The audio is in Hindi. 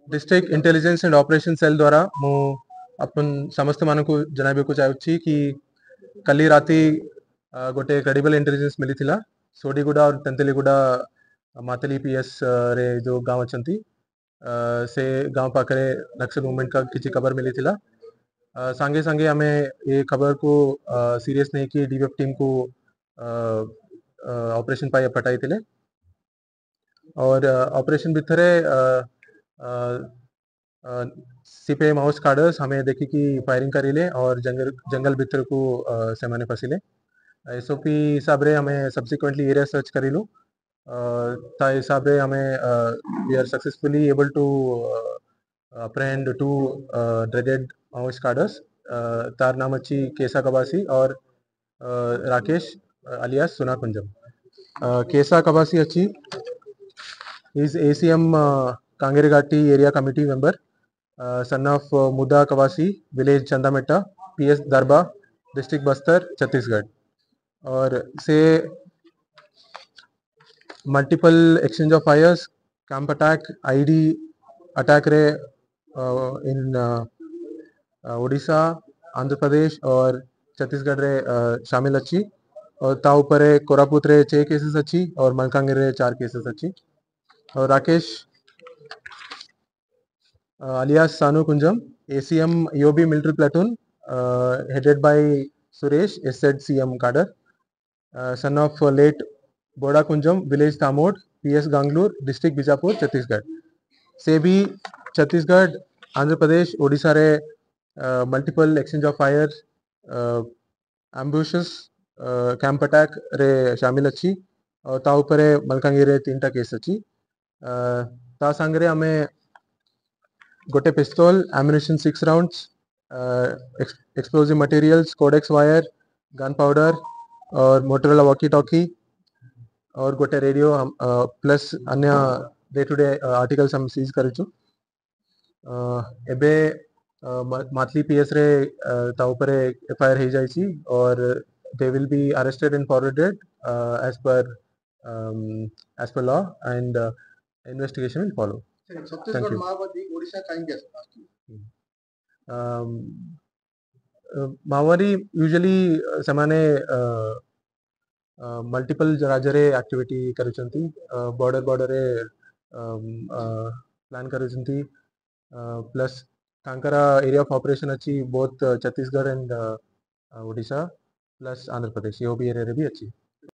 District intelligence and operation cell द्वारा मु अपन समस्त मान को जनाबे को चाहूँगी कि कली राति गोटे क्रेडिबल इंटेलिजेंस मिली थिला सोडीगुड़ा और तेंतलीगुड़ा मातली पीएस रे जो गांव अच्छी से गांव पाखरे नक्सल मूवमेंट का किसी खबर मिली थिला सांगे सांगे आमे ये खबर को सीरियस नहीं कि डीवीएफ टीम को ऑपरेशन पाई पठाई थिले और ऑपरेशन भितरे सिपे माउस कार्डर्स हमें देखी कि फायरिंग करिले और जंगल जंगल भितर को से माने फसिले एसओपी हिसाब रे हमें सब्सिक्वेंटली एरिया सर्च करिलु ता हिसाब रे हमें we are successfully able to apprehend two dreaded Maoist cadres तार नाम अच्छी केसा कबासी और राकेश alias सुना कुंजम केसा कबासी अच्छी is ACM Kangerigatti area committee member son of Muda Kawasi village Chandametta PS Darba district Bastar Chhattisgarh और से multiple exchange of fires camp attack ID attack रे इन ओडिशा आंध्र प्रदेश और छत्तीसगढ़ रे शामिल अच्छी और ता ऊपर कोरापुट रे 6 केसेस अच्छी और मलकांगिरी रे 4 केसेस अच्छी और Rakesh alias Sanu Kunjam ACM EOB military platoon headed by Suresh SZCM cadre son of late Boda Kunjam village Tamod PS Ganglur district Bijapur Chhattisgarh से भी छत्तीसगढ़ आंध्र प्रदेश ओडिशा रे multiple exchange of fire ambushes camp attack रे शामिल अच्छी और ता ऊपर मलकांगिरी रे 3टा केस अच्छी ता सांगरे हमें गोटे पिस्तौल ammunition 6 rounds explosive materials codex wire gun powder और मोटरोला वॉकी टॉकी और गोटे रेडियो प्लस अन्य डे टू डे आर्टिकल्स हम सीज करिछु एबे मातली पीएस रे ता ऊपर एफआईआर हे जाइछि और they will be arrested and forwarded as per law and investigation will follow. Chhattisgarh माओवादी ओडिशा काहेंगे आसुछी माओवादी यूजुअली समाने मल्टीपल राज्य एक्टिविटी करुचंती बॉर्डर बॉर्डर प्लान करुचंती प्लस तांकरा एरिया ऑफ ऑपरेशन अच्छी both Chhattisgarh and Odisha plus Andhra Pradesh ये भी एरिया भी अच्छी